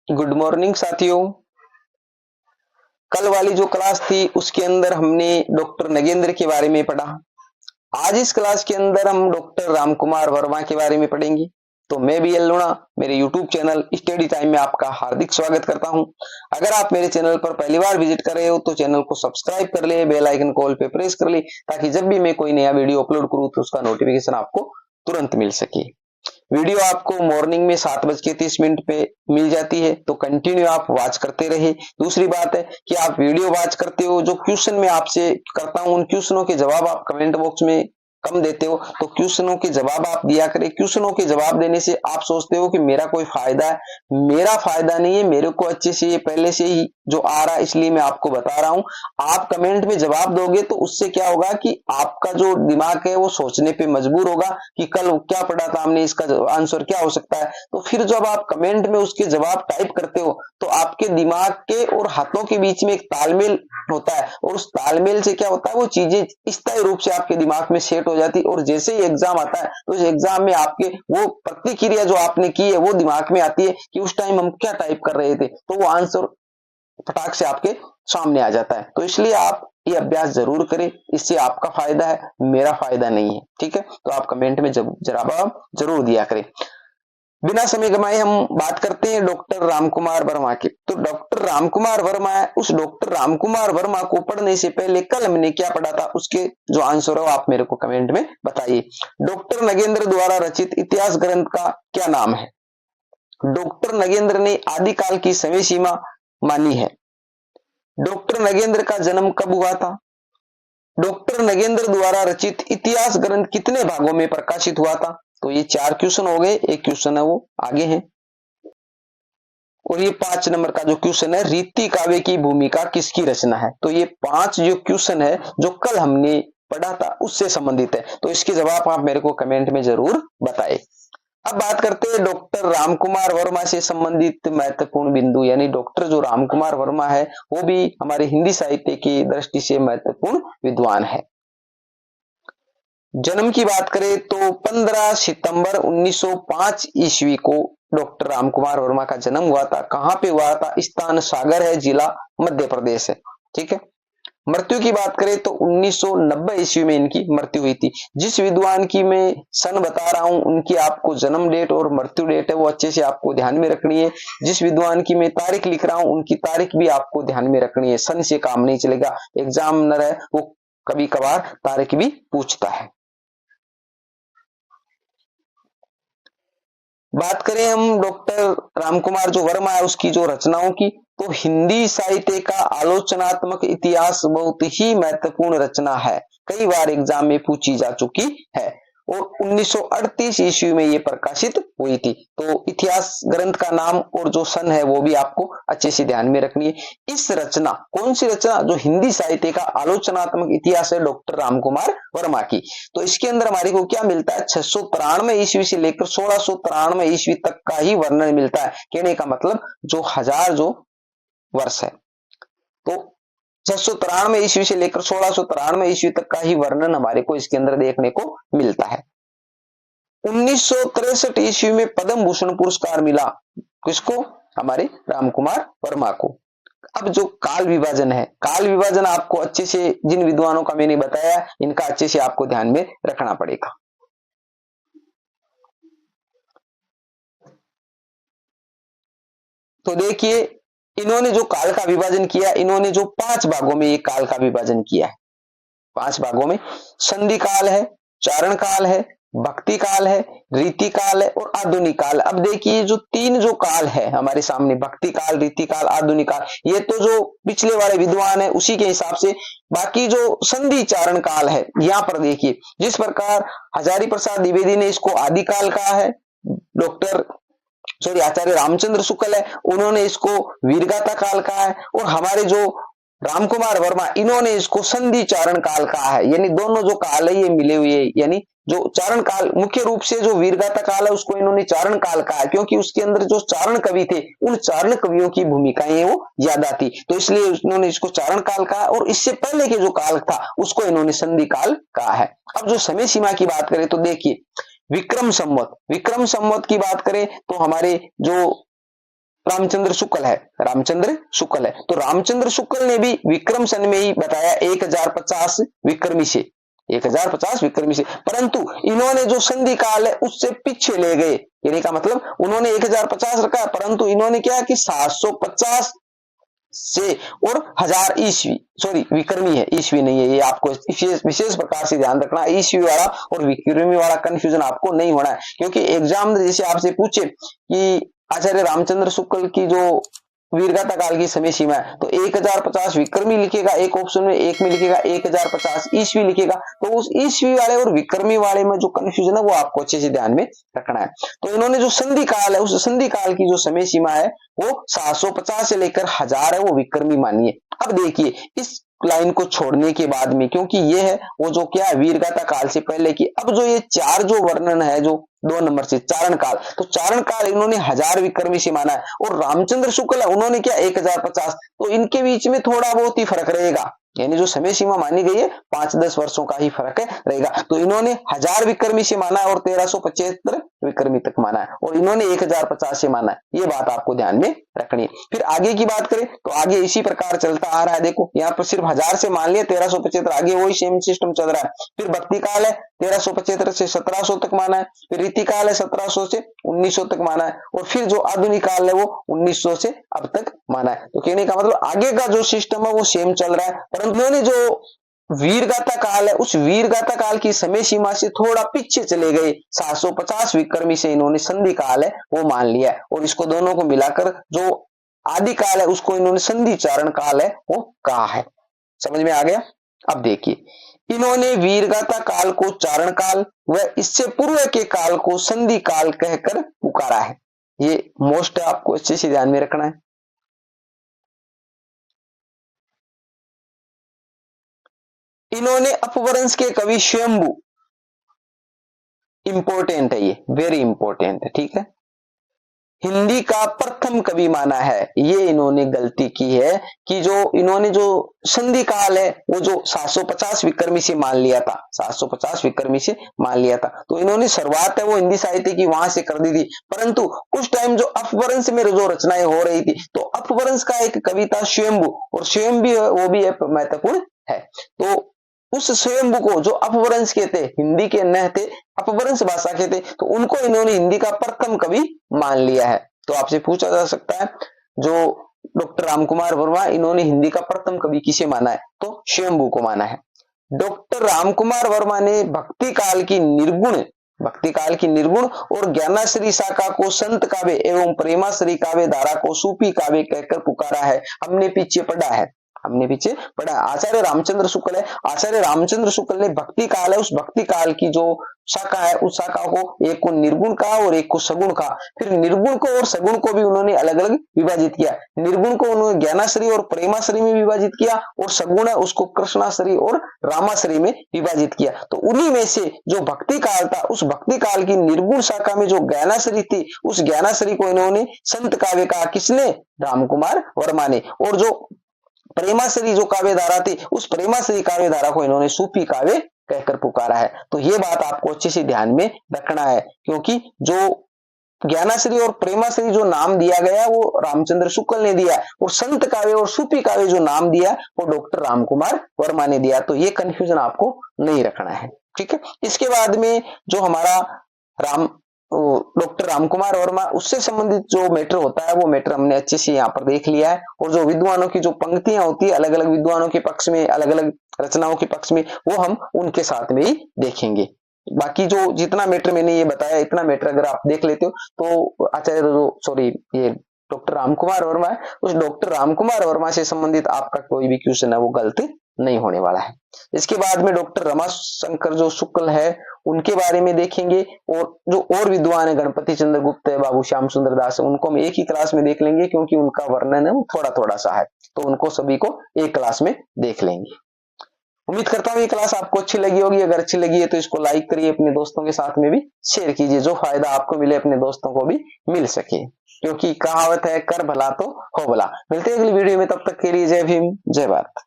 Good morning साथियों। कल वाली जो क्लास थी उसके अंदर हमने डॉक्टर नगेंद्र के बारे में पढ़ा। आज इस क्लास के अंदर हम डॉक्टर रामकुमार वर्मा के बारे में पढ़ेंगे। तो मैं भी लुणा मेरे यूट्यूब चैनल स्टडी टाइम में आपका हार्दिक स्वागत करता हूं। अगर आप मेरे चैनल पर पहली बार विजिट कर रहे हो तो चैनल को सब्सक्राइब कर ले, बेल आइकन कॉल पे प्रेस कर ले, ताकि जब भी मैं कोई नया वीडियो अपलोड करूं तो उसका नोटिफिकेशन आपको तुरंत मिल सके। वीडियो आपको मॉर्निंग में 7:30 पे मिल जाती है, तो कंटिन्यू आप वॉच करते रहे। दूसरी बात है कि आप वीडियो वॉच करते हो, जो क्वेश्चन मैं आपसे करता हूं उन क्वेश्चनों के जवाब आप कमेंट बॉक्स में कम देते हो, तो क्वेश्चनों के जवाब आप दिया करें। क्वेश्चनों के जवाब देने से आप सोचते हो कि मेरा कोई फायदा है, मेरा फायदा नहीं है, मेरे को अच्छे से ये पहले से ही जो आ रहा है इसलिए मैं आपको बता रहा हूं। आप कमेंट में जवाब दोगे तो उससे क्या होगा कि आपका जो दिमाग है वो सोचने पे मजबूर होगा कि कल क्या पढ़ा था हमने, इसका आंसर क्या हो सकता है। तो फिर जब आप कमेंट में उसके जवाब टाइप करते हो तो आपके दिमाग के और हाथों के बीच में एक तालमेल होता है, और उस तालमेल से क्या होता है, वो चीजें स्थायी रूप से आपके दिमाग में सेट हो जाती है, और जैसे ही एग्जाम आता है तो उस एग्जाम में आपके वो प्रतिक्रिया जो आपने की है वो दिमाग में आती है कि उस टाइम हम क्या टाइप कर रहे थे, तो वो आंसर फटाक से आपके सामने आ जाता है। तो इसलिए आप ये अभ्यास जरूर करें, इससे आपका फायदा है, मेरा फायदा नहीं है। ठीक है, तो आप कमेंट में जवाब जरूर दिया करें। बिना समय गंवाए हम बात करते हैं डॉक्टर रामकुमार वर्मा की। तो डॉक्टर रामकुमार वर्मा है, उस डॉक्टर रामकुमार वर्मा को पढ़ने से पहले कल हमने क्या पढ़ा था उसके जो आंसर है आप मेरे को कमेंट में बताइए। डॉक्टर नगेंद्र द्वारा रचित इतिहास ग्रंथ का क्या नाम है? डॉक्टर नगेंद्र ने आदिकाल की समय सीमा मानी है। डॉक्टर नगेंद्र का जन्म कब हुआ था? डॉक्टर नगेंद्र द्वारा रचित इतिहास ग्रंथ कितने भागों में प्रकाशित हुआ था? तो ये 4 क्वेश्चन हो गए, एक क्वेश्चन है वो आगे है। और ये 5 नंबर का जो क्वेश्चन है, रीति काव्य की भूमिका किसकी रचना है? तो ये 5 जो क्वेश्चन है जो कल हमने पढ़ा था उससे संबंधित है, तो इसके जवाब आप मेरे को कमेंट में जरूर बताएं। अब बात करते हैं डॉक्टर रामकुमार वर्मा से संबंधित महत्वपूर्ण बिंदु, यानी डॉक्टर जो रामकुमार वर्मा है वो भी हमारे हिंदी साहित्य की दृष्टि से महत्वपूर्ण विद्वान है। जन्म की बात करें तो 15 सितंबर 1905 ईस्वी को डॉक्टर रामकुमार वर्मा का जन्म हुआ था। कहां पे हुआ था? स्थान सागर है, जिला मध्य प्रदेश है। ठीक है। मृत्यु की बात करें तो 1990 ईस्वी में इनकी मृत्यु हुई थी। जिस विद्वान की मैं सन बता रहा हूं उनकी आपको जन्म डेट और मृत्यु डेट है वो अच्छे से आपको ध्यान में रखनी है। जिस विद्वान की मैं तारीख लिख रहा हूं उनकी तारीख भी आपको ध्यान में रखनी है। सन से काम नहीं चलेगा, एग्जामिनर है वो कभी कभार तारीख भी पूछता है। बात करें हम डॉक्टर रामकुमार जो वर्मा है उसकी जो रचनाओं की, तो हिंदी साहित्य का आलोचनात्मक इतिहास बहुत ही महत्वपूर्ण रचना है, कई बार एग्जाम में पूछी जा चुकी है, और 1938 ईस्वी में ये प्रकाशित हुई थी। तो इतिहास ग्रंथ का नाम और जो सन है वो भी आपको अच्छे से ध्यान में रखनी है। इस रचना, कौन सी रचना? जो हिंदी साहित्य का आलोचनात्मक इतिहास है डॉक्टर रामकुमार वर्मा की। तो इसके अंदर हमारे को क्या मिलता है? 693 ईस्वी से लेकर 1693 ईस्वी तक का ही वर्णन मिलता है। कहने का मतलब जो 1000 जो वर्ष है, तो 693 ईस्वी से लेकर 1693 ईस्वी तक का ही वर्णन हमारे को इसके अंदर देखने को मिलता है। 1963 ईस्वी में पद्म भूषण पुरस्कार मिला किसको? हमारे रामकुमार वर्मा को। अब जो काल विभाजन है, काल विभाजन आपको अच्छे से, जिन विद्वानों का मैंने बताया इनका अच्छे से आपको ध्यान में रखना पड़ेगा। तो देखिए, इन्होंने जो काल का विभाजन किया, इन्होंने जो 5 भागों में ये काल का विभाजन किया है। 5 भागों में संधि काल है, चारण काल है, भक्ति काल है, रीति काल है और आधुनिक काल। अब देखिए जो 3 जो काल है हमारे सामने, भक्ति काल, रीति काल, आधुनिक काल, ये तो जो पिछले वाले विद्वान है उसी के हिसाब से। बाकी जो संधि चारण काल है, यहां पर देखिए जिस प्रकार हजारी प्रसाद द्विवेदी ने इसको आदिकाल कहा है, आचार्य रामचंद्र शुक्ल है उन्होंने इसको वीरगाथा काल कहा है, और हमारे जो रामकुमार वर्मा इन्होंने इसको संधि चारण काल कहा है। यानी दोनों जो काल है ये मिले हुए है। यानी जो चारण काल, मुख्य रूप से जो वीरगाथा काल है उसको इन्होंने चारण काल कहा है, क्योंकि उसके अंदर जो चारण कवि थे उन चारण कवियों की भूमिकाएं वो ज्यादा थी, तो इसलिए उन्होंने इसको चारण काल कहा। और इससे पहले के जो काल था उसको इन्होंने संधि काल कहा है। अब जो समय सीमा की बात करें तो देखिए विक्रम संवत की बात करें तो हमारे जो रामचंद्र शुक्ल है, रामचंद्र शुक्ल है। तो रामचंद्र शुक्ल ने भी विक्रम सन में ही बताया 1050 विक्रमी से, 1050 विक्रमी से, परंतु इन्होंने जो संधि काल है उससे पीछे ले गए। यानी का मतलब उन्होंने 1050 रखा, परंतु इन्होंने क्या कि 750 से और 1000 ईस्वी, सॉरी विक्रमी है, ईस्वी नहीं है, ये आपको विशेष प्रकार से ध्यान रखना। ईस्वी वाला और विक्रमी वाला कंफ्यूजन आपको नहीं होना है, क्योंकि एग्जाम में जैसे आपसे पूछे कि आचार्य रामचंद्र शुक्ल की जो वीरगाथा काल की समय सीमा है, तो 1050 विक्रमी लिखेगा एक ऑप्शन में, एक में लिखेगा 1050 ईस्वी लिखेगा। तो उस ईस्वी वाले और विक्रमी वाले में जो कंफ्यूजन है वो आपको अच्छे से ध्यान में रखना है। तो इन्होंने जो संधि काल है, उस संधि काल की जो समय सीमा है वो 750 से लेकर 1000 है, वो विक्रमी मानिए। अब देखिए इस लाइन को छोड़ने के बाद में, क्योंकि ये है वो जो क्या वीरगाथा काल से पहले की, अब जो ये चार जो वर्णन है जो 2 नंबर से चारण काल, तो चारण काल इन्होंने 1000 विक्रमी से माना है, और रामचंद्र शुक्ल है उन्होंने क्या 1050, तो इनके बीच में थोड़ा बहुत ही फर्क रहेगा, यानी जो समय सीमा मानी गई है 5-10 वर्षों का ही फर्क है रहेगा। तो इन्होंने 1000 विक्रमी से माना है और 1375 विक्रमी तक माना है, और इन्होंने 1050 से माना है। ये बात आपको ध्यान में रखनी है। फिर आगे की बात करें तो आगे इसी प्रकार चलता आ रहा है। देखो यहाँ पर सिर्फ 1000 से मान लिया, 1375 आगे वही सेम सिस्टम चल रहा है। फिर भक्ति काल है 1375 से 1700 तक माना है, फिर रीति काल है 1700 से 1900 तक माना है, और फिर जो आधुनिक काल है वो 1900 से अब तक माना है। तो कहने का मतलब आगे का जो सिस्टम है वो सेम चल रहा है, परंतु इन्होंने जो वीरगाथा काल है उस वीरगाथा काल की समय सीमा से थोड़ा पीछे चले गए, 750 विक्रमी से इन्होंने संधि काल है वो मान लिया है, और इसको दोनों को मिलाकर जो आदि काल है उसको इन्होंने संधि चारण काल है वो कहा है। समझ में आ गया? अब देखिए इन्होंने वीरगाथा काल को चारण काल व इससे पूर्व के काल को संधि काल कहकर पुकारा है। ये मोस्ट आपको अच्छे से ध्यान में रखना है। इन्होंने अपभ्रंश के कवि स्वयंभू, इंपॉर्टेंट है, ये वेरी इंपॉर्टेंट है, ठीक है, हिंदी का प्रथम कवि माना है। ये इन्होंने गलती की है कि जो इन्होंने जो संधि काल है वो जो 750 विक्रमी से मान लिया था, 750 विक्रमी से मान लिया था, तो इन्होंने शुरुआत है वो हिंदी साहित्य की वहां से कर दी थी, परंतु उस टाइम जो अपभ्रंश में जो रचनाएं हो रही थी, तो अपभ्रंश का एक कवि था स्वयंभू, और स्वयंभू वो भी महत्वपूर्ण है। तो उस स्वयंभू को जो अपभ्रंश के थे, हिंदी के न थे, अपभ्रंश भाषा के थे, तो उनको इन्होंने हिंदी का प्रथम कवि मान लिया है। तो आपसे पूछा जा सकता है जो डॉक्टर रामकुमार वर्मा, इन्होंने हिंदी का प्रथम कवि किसे माना है? तो स्वयंभू को माना है। डॉक्टर रामकुमार वर्मा ने भक्ति काल की निर्गुण और ज्ञानाश्री शाखा को संत काव्य एवं प्रेमाश्री काव्य धारा को सूफी काव्य कहकर पुकारा है। हमने पीछे पढ़ा आचार्य रामचंद्र शुक्ल है। आचार्य रामचंद्र शुक्ल ने भक्ति काल है, उस भक्ति काल की जो शाखा है उस शाखा को एक को निर्गुण कहा और एक को सगुण कहा। फिर निर्गुण को और सगुण को भी उन्होंने अलग अलग विभाजित किया। निर्गुण को उन्होंने ज्ञानाश्री और प्रेमाश्री में विभाजित किया, और सगुण है उसको कृष्णाश्री और रामाश्री में विभाजित किया। तो उन्हीं में से जो भक्ति काल था, उस भक्ति काल की निर्गुण शाखा में जो ज्ञानाश्री थी, उस ज्ञानाश्री को इन्होंने संत काव्य कहा। किसने? रामकुमार वर्मा ने। और जो प्रेमाश्री जो काव्य धारा थी, उस प्रेमाश्री काव्य धारा को इन्होंने सूफी काव्य कहकर पुकारा है। तो ये बात आपको अच्छे से ध्यान में रखना है, क्योंकि जो ज्ञानाश्री और प्रेमाश्री जो नाम दिया गया वो रामचंद्र शुक्ल ने दिया, और संत काव्य और सूफी काव्य जो नाम दिया वो डॉक्टर रामकुमार वर्मा ने दिया। तो ये कंफ्यूजन आपको नहीं रखना है, ठीक है। इसके बाद में जो हमारा डॉक्टर रामकुमार वर्मा, उससे संबंधित जो मैटर होता है वो मैटर हमने अच्छे से यहाँ पर देख लिया है। और जो विद्वानों की जो पंक्तियां होती है अलग अलग विद्वानों के पक्ष में, अलग अलग रचनाओं के पक्ष में, वो हम उनके साथ में ही देखेंगे। बाकी जो जितना मैटर मैंने ये बताया, इतना मैटर अगर आप देख लेते हो तो आचार्य ये डॉक्टर रामकुमार वर्मा है, उस डॉक्टर रामकुमार वर्मा से संबंधित आपका कोई भी क्वेश्चन है वो गलत नहीं होने वाला है। इसके बाद में डॉक्टर रमाशंकर जो शुक्ल है उनके बारे में देखेंगे, और जो और विद्वान है गणपति चंद्र गुप्त है, बाबू श्याम सुंदर दास है, उनको हम एक ही क्लास में देख लेंगे, क्योंकि उनका वर्णन है वो थोड़ा थोड़ा सा है, तो उनको सभी को एक क्लास में देख लेंगे। उम्मीद करता हूँ ये क्लास आपको अच्छी लगी होगी। अगर अच्छी लगी है तो इसको लाइक करिए, अपने दोस्तों के साथ में भी शेयर कीजिए, जो फायदा आपको मिले अपने दोस्तों को भी मिल सके, क्योंकि कहावत है कर भला तो हो भला। मिलते हैं अगली वीडियो में, तब तक के लिए जय भीम जय भारत।